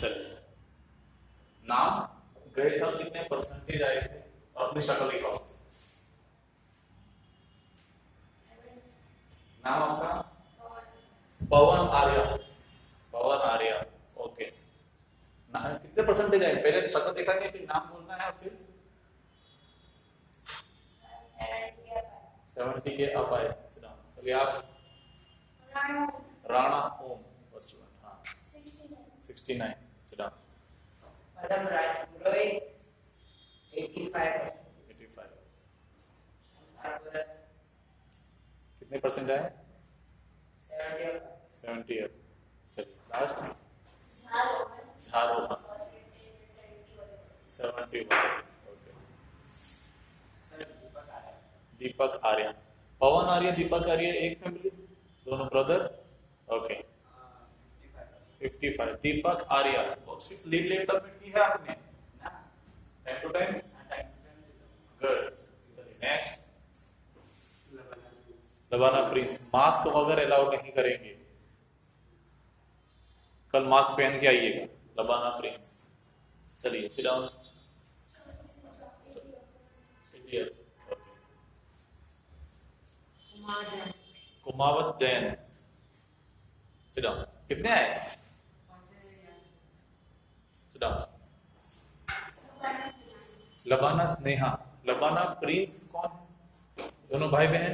चलिए, नाम गए साल कितने परसेंटेज आए थे और अपनी शक्ल दिखाओ। नाम आपका पवन आर्या। पवन आर्या, ओके। कितने परसेंटेज आए? पहले शक्ल दिखाएंगे, फिर नाम बोलना है और फिर 70 के अप आए। चलिए आप राणा ओम फर्स्ट वन। हाँ 69। चलो पदम राज पुरोहित 85%। 85। कितने परसेंट आए? 70। चलिए लास्ट झारोहन 71। ओके। दीपक आर्य, पवन आर्य, दीपक आर्य एक फैमिली, दोनों brother. Okay 55। Deepak Arya worksheet late submit की है आपने? Time to time. गुड। चलिए नेक्स्ट। लबाना प्रिंस, मास्क वगैरह अलाउ नहीं करेंगे, कल मास्क पहन के आइएगा। लबाना प्रिंस। चलिए sit down. Kumawat Jain, sit down. कितने आए? Sit down. Labana Sneha, Labana Prince कौन है? दोनों भाई बहन।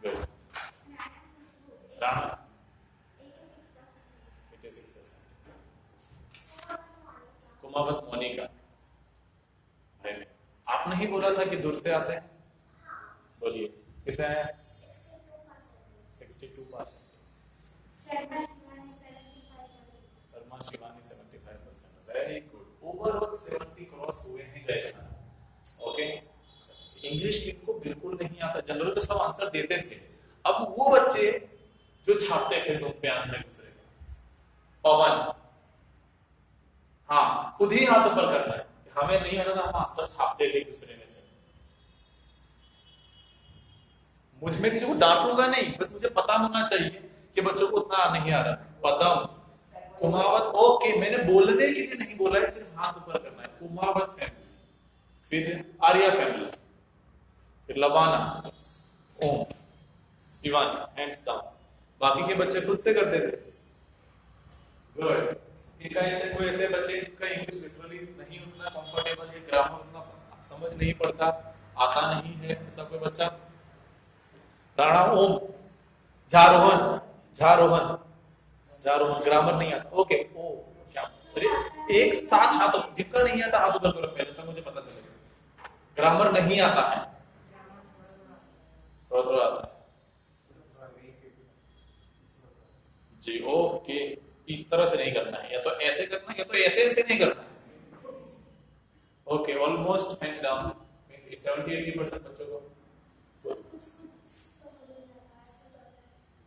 गुड। राणा 86%। कुमावत मोनिका, आपने ही बोला था कि दूर से आते हैं, बोलिए कितने हैं? 62%। Sharma Shivani 75%। Very good. Overall 70 cross हुए हैं गाइस। ओके। इंग्लिश किनको बिल्कुल नहीं आता, जनरल तो सब आंसर देते थे। अब वो बच्चे जो छापते थे सब पे आंसर दूसरे का। पवन, हाँ खुद ही हाथ ऊपर करना है, हमें नहीं आता था, हम आंसर छापते थे दूसरे में से। मुझ में किसी को डांटूंगा नहीं, बस मुझे पता होना चाहिए कि बच्चों को उतना नहीं आ रहा। पदम, कुमावत, ओके मैंने बोलने के लिए नहीं बोला है, सिर्फ हाथ ऊपर करना है। कुमावत फैमिली, फिर आर्या फैमिली, फिर लबाना, ओम, शिवानी, हैंड्स डाउन। बाकी के बच्चे खुद से करते थे। गुड। इनका ऐसे कोई ऐसे बच्चे जिनका इंग्लिश लिटरली नहीं उतना कंफर्टेबल है, ग्रामर उतना समझ नहीं पड़ता, आता नहीं है, ऐसा कोई बच्चा? राणा ओम, झारोहन, झारोहन, झारोहन ग्रामर नहीं आता। ओके ओ क्या, अरे एक साथ हाथ, जिनका नहीं आता हाथ ऊपर करो पहले, तब मुझे पता चलेगा। ग्रामर नहीं आता है, थोड़ा थोड़ा आता है जी। ओके, इस तरह से नहीं करना है, या तो ऐसे करना है या तो ऐसे ऐसे नहीं करना है। Okay almost hands down. 70-80% बच्चों को।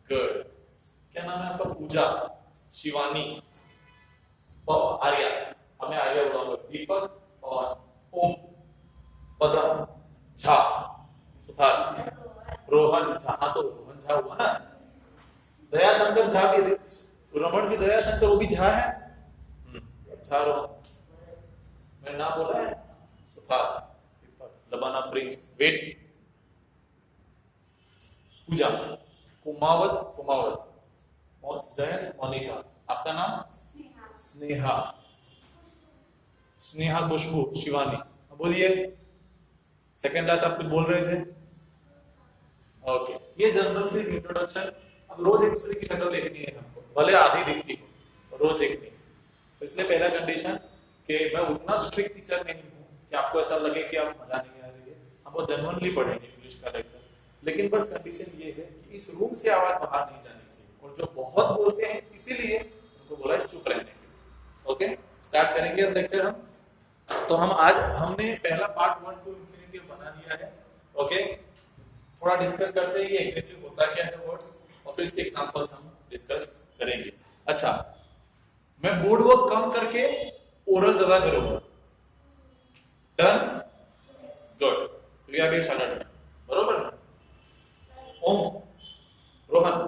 गुड। क्या नाम है आपका? पूजा, शिवानी, आर्या, हमें आर्या बुलाऊंगा, दीपक, पवन, ओम, पदम, झा, सुधार, रोहन झा। हाँ तो रोहन झा हुआ ना। दयाशंकर झा भी, रमन जी दयाशंकर वो भी झा है। झा रोहन, मैंने नाम बोला है। सुधार, लबाना प्रिंस, वेट, पूजा, कुमावत, कुमावत, और जयंत, मोनिका। आपका नाम? स्नेहा, स्नेहा, खुशबू, शिवानी। बोलिए सेकंड लास्ट आप कुछ बोल रहे थे। ओके ये जनरल से इंट्रोडक्शन। अब रोज एक दूसरे की शक्ल देखनी है हमको, भले आधी दिखती हो, रोज देखनी है। तो इसलिए पहला कंडीशन कि मैं उतना स्ट्रिक्ट टीचर नहीं हूँ कि आपको ऐसा लगे कि आप मजा नहीं आ रही है। हम बहुत जनरली पढ़ेंगे इंग्लिश का लेक्चर, लेकिन बस कंडीशन ये है कि इस रूम से आवाज बाहर नहीं जानी चाहिए। और जो बहुत बोलते हैं इसीलिए उनको बोला है चुप रहने के लिए। ओके स्टार्ट करेंगे अब लेक्चर हम। तो हम आज हमने पहला पार्ट 1 टू इंफिनिटिव बना दिया है। ओके थोड़ा डिस्कस करते हैं ये एग्जैक्टली होता क्या है वर्ड्स, और फिर इसके एग्जांपल्स हम डिस्कस करेंगे। अच्छा मैं बोर्ड वर्क कम करके ओरल ज्यादा करूंगा। Done? Good. We are get started. बरोबर ना? ओम, रोहन,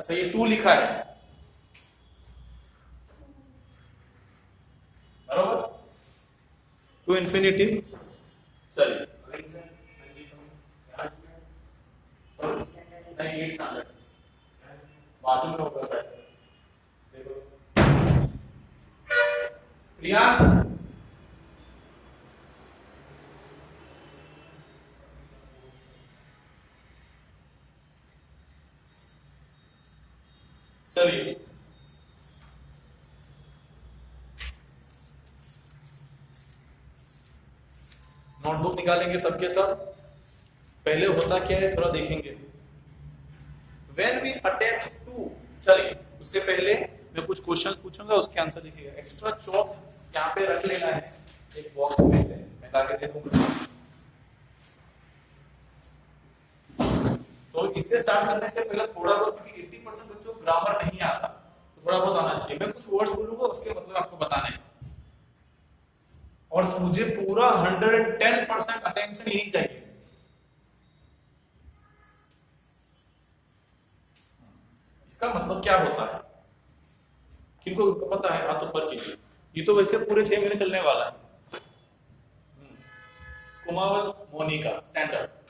अच्छा ये टू लिखा है बराबर, टू इन्फिनिटिव। चलिए नहीं एट स्टैंडर्ड बाजू में होगा सर। देखो प्रियांक चलिए नोटबुक निकालेंगे सबके सब। पहले होता क्या है थोड़ा देखेंगे। When we attach to, चलिए उससे पहले मैं कुछ क्वेश्चंस पूछूंगा उसके आंसर देखिएगा। एक्स्ट्रा चौक यहाँ पे रख लेना है एक बॉक्स में से, मैं लाके देखूंगा। तो इससे स्टार्ट करने से पहले थोड़ा बहुत, क्योंकि 80% बच्चों को ग्रामर नहीं आता, तो थोड़ा बहुत आना चाहिए। मैं कुछ वर्ड्स बोलूंगा उसके मतलब आपको बताना है, और मुझे पूरा 110% अटेंशन यही चाहिए। इसका मतलब क्या होता है किनको पता है? हाथ ऊपर कीजिए। ये तो वैसे पूरे 6 महीने चलने वाला है। Kumawat Monika stand up.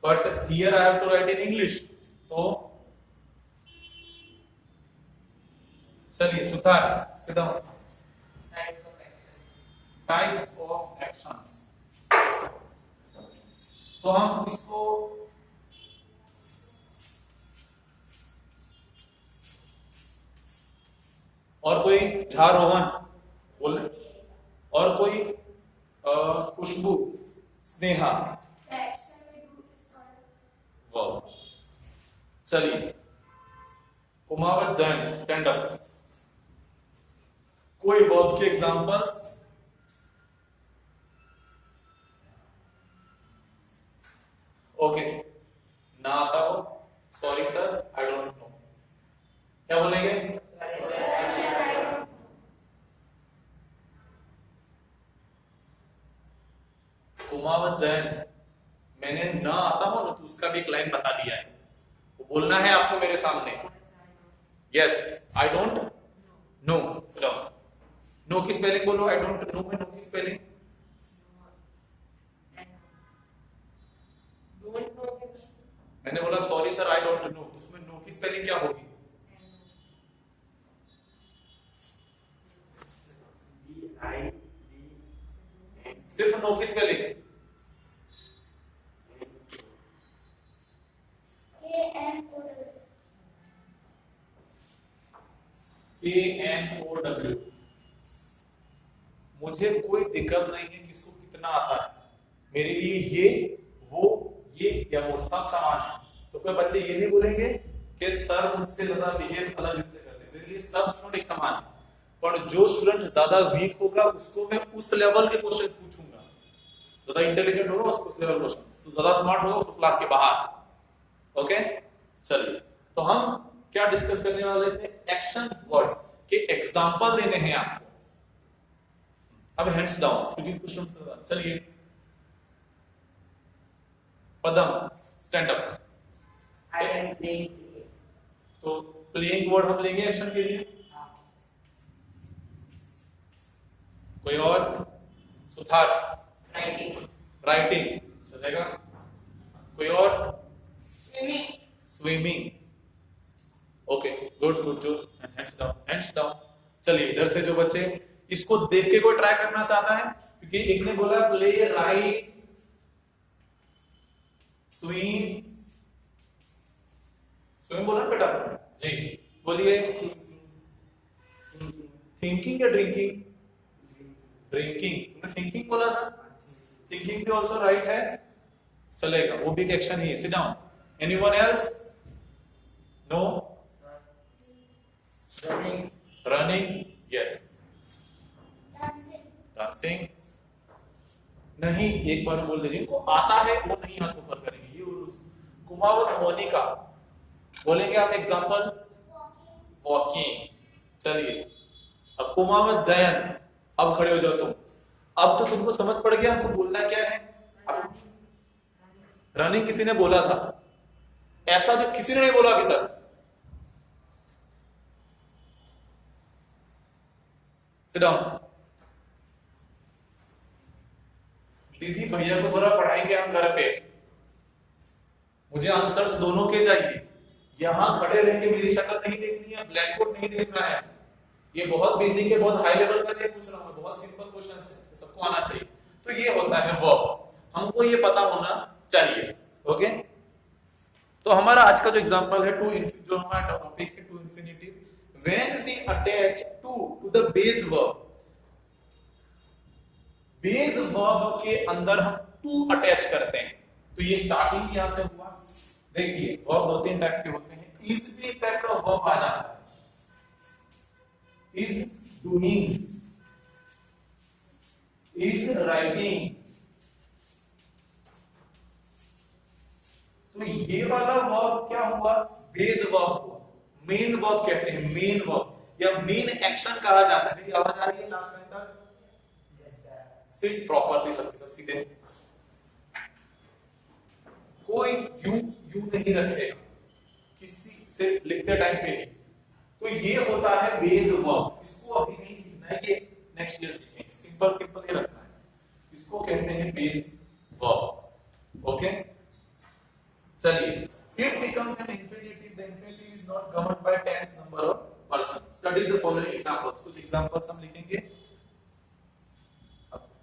But here I have to write in English. तो चलिए सुधार sit down. Types of actions. तो हम इसको और कोई झारोहन बोले, और कोई खुशबू, स्नेहा, वाह। चलिए कुमावत जैन स्टैंड अप। कोई वर्ब के एग्जांपल्स? ओके ना आता हो, sorry sir I don't know, क्या बोलेंगे? कुमावत जैन मैंने ना आता हो ना तो उसका भी एक लाइन बता दिया है, वो बोलना है आपको मेरे सामने। Yes I don't know. चलो नो की स्पेलिंग बोलो। आई डोंट नो में नो की स्पेलिंग मैंने बोला sorry sir I don't know, तो उसमें नो की स्पेलिंग क्या होगी? सिर्फ नो की स्पेलिंग KNOW। मुझे कोई दिक्कत नहीं है किसको कितना आता है, मेरे लिए ये वो ये या वो सब समान है। तो कोई बच्चे ये नहीं बोलेंगे कि सर मुझसे ज्यादा बिहेव अलग से करते हैं। मेरे लिए सब स्टूडेंट एक समान है, पर जो स्टूडेंट ज्यादा वीक होगा उसको मैं उस लेवल के क्वेश्चंस पूछूंगा। ज्यादा इंटेलिजेंट होगा उसको उस लेवल क्वेश्चन, तो ज्यादा स्मार्ट होगा उसको क्लास के बाहर। ओके चलिए तो हम क्या डिस्कस करने वाले थे? एक्शन वर्ड्स के एग्जांपल देने हैं आपको। अब हैंड्स डाउन क्योंकि क्वेश्चन। चलिए Padam stand up. I am playing cricket. तो प्लेइंग वर्ड हम लेंगे एक्शन के लिए। कोई और? सुथार Writing. राइटिंग चलेगा। कोई और? Swimming. Swimming. Okay good good good. Hands down hands down. चलिए इधर से जो बच्चे इसको देख के कोई ट्राई करना चाहता है, क्योंकि एक ने बोला प्ले राइट स्विम। स्विम बोला ना बेटा जी, बोलिए। थिंकिंग या ड्रिंकिंग? ड्रिंकिंग। तुमने थिंकिंग बोला था, थिंकिंग भी ऑल्सो राइट है, चलेगा, वो भी एक एक्शन ही है। Sit down. Anyone else? No. Running. Running yes. Dancing नहीं, एक बार बोल दीजिए। इनको आता है वो नहीं हाथ ऊपर करेंगे। ये कुमावत मोनिका बोलेंगे आप एग्जांपल? वॉकिंग। चलिए अब कुमावत जयन, अब खड़े हो जाओ तुम। अब तो तुमको समझ पड़ गया हमको बोलना क्या है। अब रनिंग किसी ने बोला था, ऐसा जो किसी ने नहीं बोला अभी तक। Sit down. दीदी भैया को थोड़ा पढ़ाएंगे हम घर पे, मुझे आंसर्स दोनों के चाहिए। यहां खड़े रह के मेरी शक्ल नहीं देखनी है, ब्लैक बोर्ड नहीं देखना है। ये बहुत बेसिक है, बहुत हाई लेवल का नहीं पूछ रहा हूं, बहुत सिंपल क्वेश्चन है, सबको आना चाहिए। तो ये होता है वर्ब, हमको ये पता होना चाहिए। ओके, तो हमारा आज का जो एग्जांपल है जो हमारा टॉपिक है to infinitive, when we attach to the base verb. Base verb के अंदर हम टू अटैच करते हैं, तो ये स्टार्टिंग यहां से हुआ। देखिए वर्ब दो तीन टाइप के होते हैं, इज भी एक टाइप का वर्ब आ जाता है, इज डूइंग, इज राइटिंग। तो ये वाला वर्ब क्या हुआ, बेस वर्ब हुआ। मेन वर्ब कहते हैं, मेन वर्ब या मेन एक्शन कहा जाता है। मेरी आवाज आ रही है लास्ट टाइम तक? सिट प्रॉपरली, सबके सब सीधे, कोई यू नहीं रखेगा किसी, सिर्फ लिखते टाइम पे। तो ये होता है बेस वर्ब, इसको अभी नहीं सीखना है, ये नेक्स्ट ईयर सीखेंगे। सिंपल सिंपल ही रखना है, इसको कहते हैं बेस वर्ब। ओके, चलिए, it becomes an infinitive, the infinitive is not governed by tense, number or person. Study the following examples. कुछ examples हम लिखेंगे।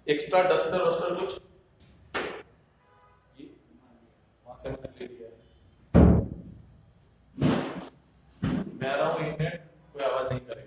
एक्स्ट्रा डस्टर वस्टर कुछ ये वहां से मैंने ले लिया है। मैं आ रहा हूं, एक मिनट, कोई आवाज नहीं करेगा।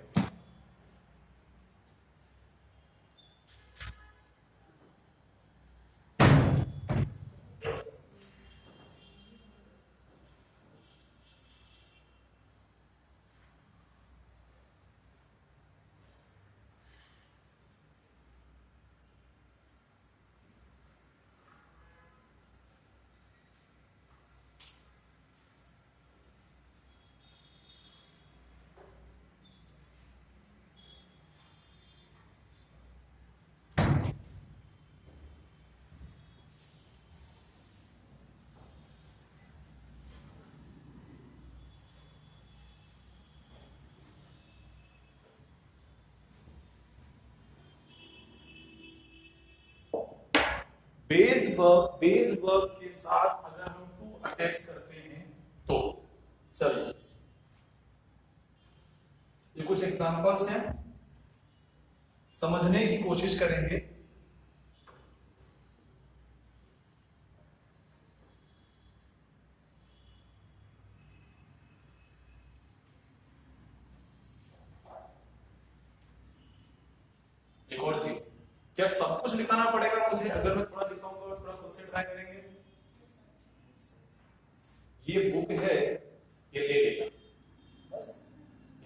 बेस वर्ब के साथ अगर हम टू अटैच करते हैं तो, चलिए ये कुछ एग्जांपल्स हैं, समझने की कोशिश करेंगे। एक और चीज, क्या सब कुछ लिखाना पड़ेगा मुझे? अगर मैं थोड़ा लिखाऊंगा और थोड़ा खुद से ट्राई करेंगे। ये बुक है, ये ले लेगा, बस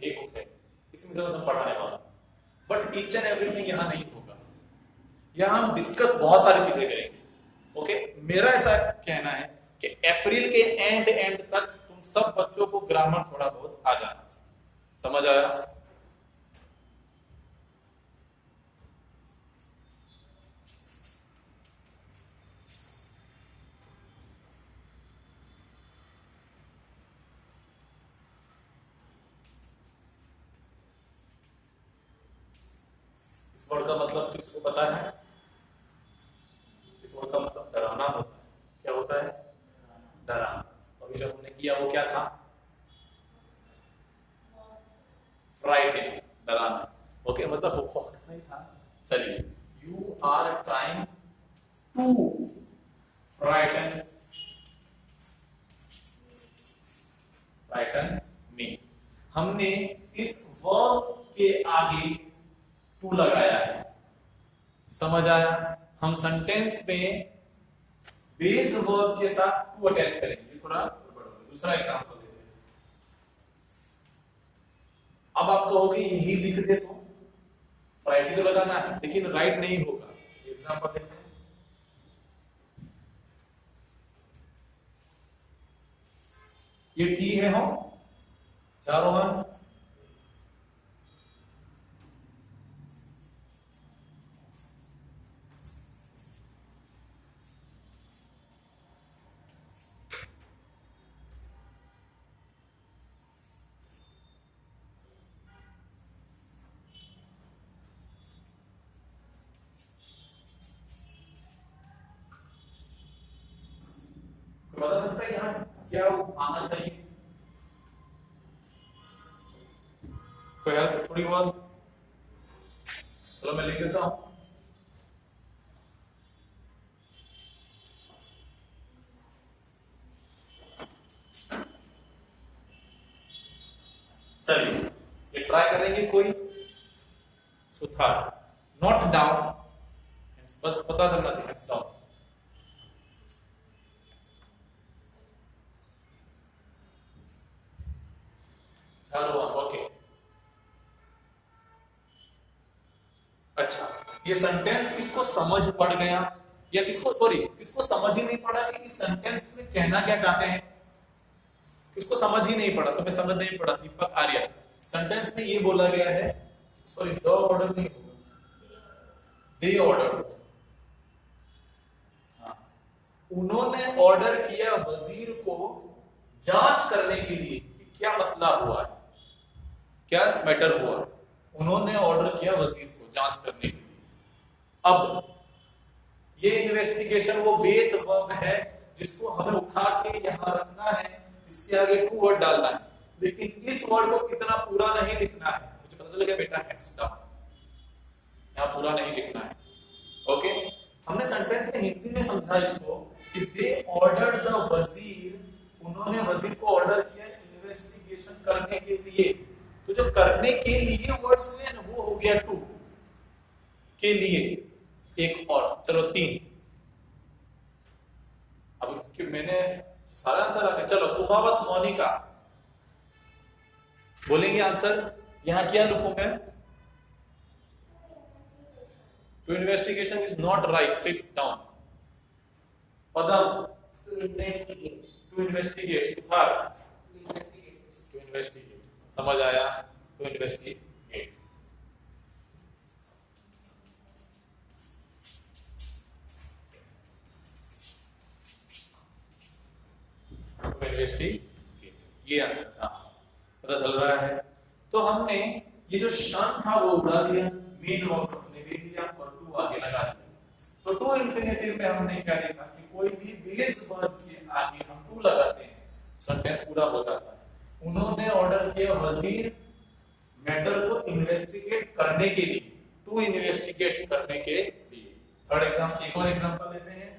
ये बुक है, इसमें से बस हम पढ़ाने वाला। बट ईच एंड एवरीथिंग यहां नहीं होगा, यहां हम डिस्कस बहुत सारी चीजें करेंगे। ओके, मेरा ऐसा कहना है कि अप्रैल के एंड तक तुम सब बच्चों को ग्रामर थोड़ा बहुत आ जाना चाहिए। समझ आया? इस वर्ड का मतलब किसी को पता है? इस वर्ड का मतलब डराना होता है। क्या होता है? डराना। तो अभी जो हमने किया वो क्या था? फ्राइटन, डराना। ओके, मतलब वो नहीं था। चलिए, you are trying to frighten me. हमने इस वर्ब के आगे टू लगाया है। समझ आया? हम सेंटेंस में बेस वर्ब के साथ टू अटैच करेंगे। थोड़ा दूसरा एग्जांपल लेते हैं। अब आप कहोगे यही लिख दे तो राइट ही तो लगाना है, लेकिन राइट नहीं होगा। एग्जांपल देखते हैं। ये टी है, हम चारोहन, बता सकता है यहाँ क्या आना चाहिए? कोई हेल्प थोड़ी बहुत? चलो मैं लिख देता हूं। चलिए ये ट्राई करेंगे कोई। सो थर्ड, नोट डाउन, बस पता चलना चाहिए डाउन। चलो ओके। अच्छा, ये सेंटेंस किसको समझ पड़ गया या किसको समझ ही नहीं पड़ा कि इस सेंटेंस में कहना क्या चाहते हैं? किसको समझ ही नहीं पड़ा? तुम्हें समझ नहीं पड़ा? दीपक आर्या, सेंटेंस में ये बोला गया है, सॉरी द ऑर्डर नहीं होगा, दे ऑर्डर। उन्होंने ऑर्डर किया वजीर को जांच करने के लिए कि क्या मसला हुआ है, क्या मैटर हुआ। उन्होंने ऑर्डर किया वजीर को जांच करने के लिए। अब ये इन्वेस्टिगेशन वो बेस वर्ब है जिसको हमें उठा के यहां रखना है, इसके आगे टू वर्ड डालना है, लेकिन इस वर्ड को इतना पूरा नहीं लिखना है। मुझे पता चला बेटा हैंड्स डाउन, यहां पूरा नहीं लिखना है। ओके, हमने सेंटेंस में हिंदी में समझा इसको कि दे ऑर्डर्ड द वजीर, उन्होंने वजीर को ऑर्डर किया इन्वेस्टिगेशन करने के लिए। तो जो करने के लिए वर्ड्स हुए ना वो हो गया टू, के लिए एक और। चलो तीन। अब कि मैंने सारा आंसर आ गया। चलो उमावत मोनिका बोलेंगे आंसर। यहां क्या लिखूं मैं? To investigation is not right. Sit down. Padam. To investigate. To investigate. Suthar. To investigate. To investigate. समझ आया? To investigate. To investigate. ये आंसर था, पता चल रहा है। तो हमने ये जो शन था वो उड़ा दिया, मेन वर्ब हमने ले लिया और टू आगे लगा दिया। तो टू इंफिनिटिव में हमने क्या देखा कि कोई भी बेस वर्ब के आगे हम टू लगाते हैं, सेंटेंस पूरा हो जाता है। उन्होंने ऑर्डर किया वजीर मैटर को इन्वेस्टिगेट करने के लिए, टू इन्वेस्टिगेट करने के लिए। थर्ड एग्जांपल, एक और एग्जांपल लेते हैं।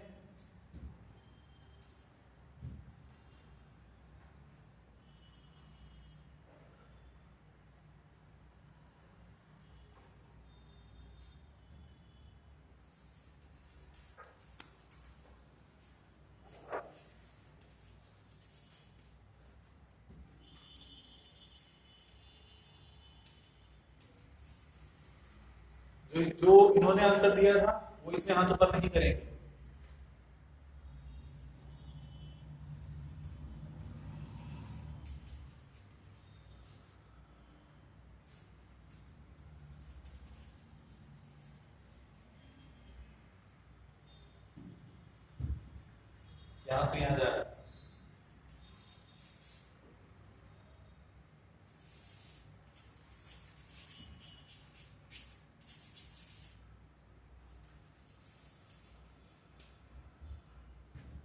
जो इन्होंने आंसर दिया था वो इसमें हाथ ऊपर नहीं करेंगे। यहां से यहां जा रहा है।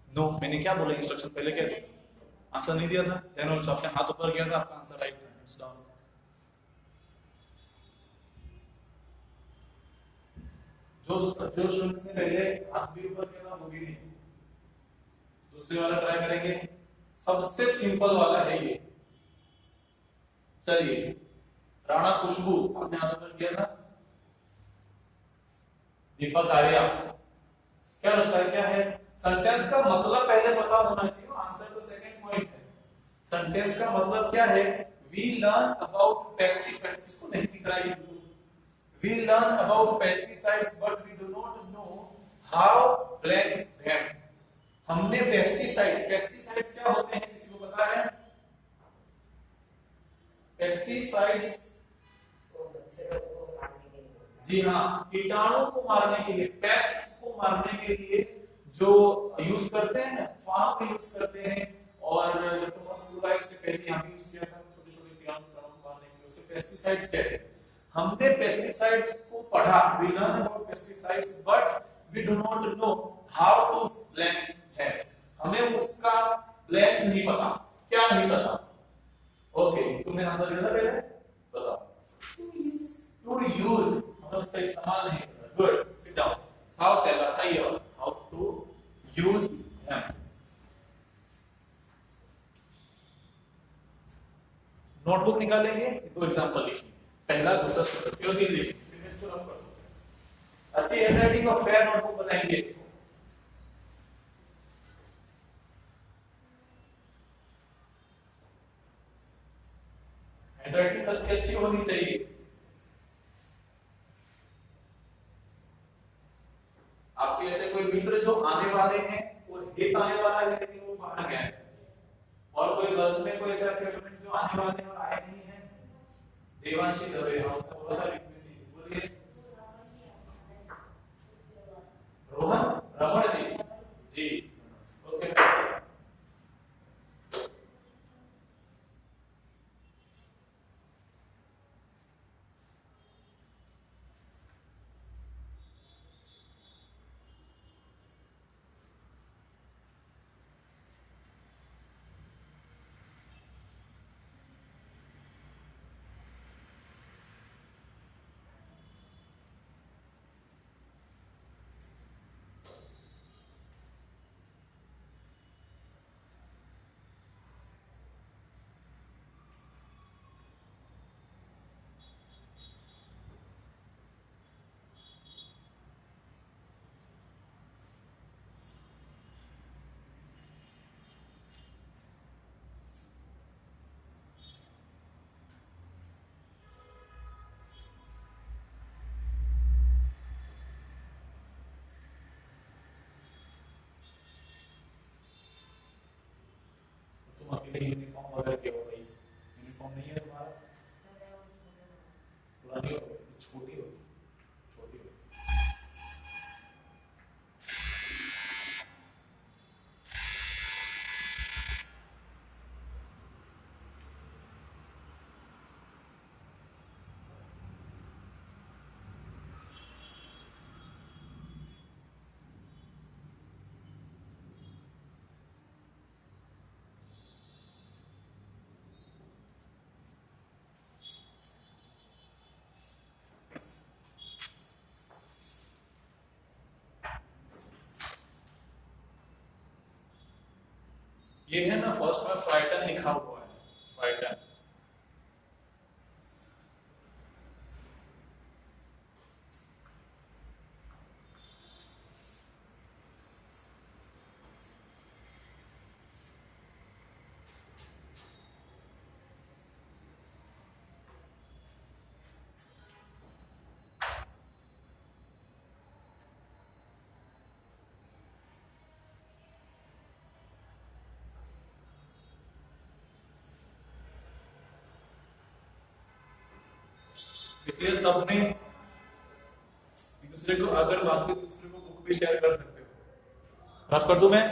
नो, मैंने क्या बोला इंस्ट्रक्शन पहले क्या दिया? आंसर नहीं दिया था। देन ऑल्सो आपने हाथ ऊपर किया था, आपका आंसर राइट था। It's down. जो स्टूडेंट्स ने पहले हाथ भी ऊपर किया था वो भी नहीं। दूसरे वाला ट्राई करेंगे। सबसे सिंपल वाला है ये। चलिए, राणा खुशबू आपने हाथ ऊपर किया था। दीपक आर्या, क्या लगता है क्या है? सेंटेंस का मतलब पहले पता होना चाहिए, आंसर तो सेकंड पॉइंट है। सेंटेंस का मतलब क्या है? We learn about pesticides. इसको नहीं दिख रहा है। We learn about pesticides but we do not know how blanks them. हमने पेस्टिसाइड्स क्या होते हैं किसी को पता है? पेस्टिसाइड्स, जी हाँ, कीटाणु को मारने के लिए, पेस्ट्स को मारने के लिए जो यूज करते हैं, फार्म में यूज करते हैं। और जब तुम स्कूल लाइफ से पहले यहाँ भी यूज किया था, छोटे छोटे कीटाणु को मारने के लिए, उसे पेस्टिसाइड्स कहते हैं। हमने पेस्टिसाइड्स को पढ़ा, we learn about pesticides but we do not know how to blanks them. हमें उसका लेंस नहीं पता, क्या नहीं पता? ओके, तुमने आंसर दिया था पहले, बताओ। टू यूज मतलब उसका इस्तेमाल नहीं पता। Good, sit down. How sell बताइए, how to use them. Notebook निकालेंगे, दो एग्जांपल लिखिए, पहला दूसरा तीसरा, क्यों नहीं लिखिए, फिर इसको रफ कर दो। अच्छी हैंडराइटिंग और फेयर नोटबुक बनाएंगे इसको। हैंडराइटिंग सबकी अच्छी होनी चाहिए। आपके ऐसे कोई मित्र जो आने वाले हैं और एक आने वाला है लेकिन वो बाहर गया है, और कोई गर्ल्स में कोई ऐसे आपके फ्रेंड जो आने वाले हैं और आए नहीं हैं? देवांशी दवे, हाँ उसका बोला था रिपीट, बोलिए। रोहन रमण जी ओके। तुम अकेले यूनिफॉर्म ऑर्डर किया हो भाई, यूनिफॉर्म नहीं है तुम्हारा? पुरानी हो, छोटी हो, छोटी हो। ये है ना, फर्स्ट में फ्राइटन लिखा हुआ है, फ्राइटन। इसलिए सबने एक दूसरे को अगर मांगे तो दूसरे को बुक भी शेयर कर सकते हो। रफ कर दूं मैं?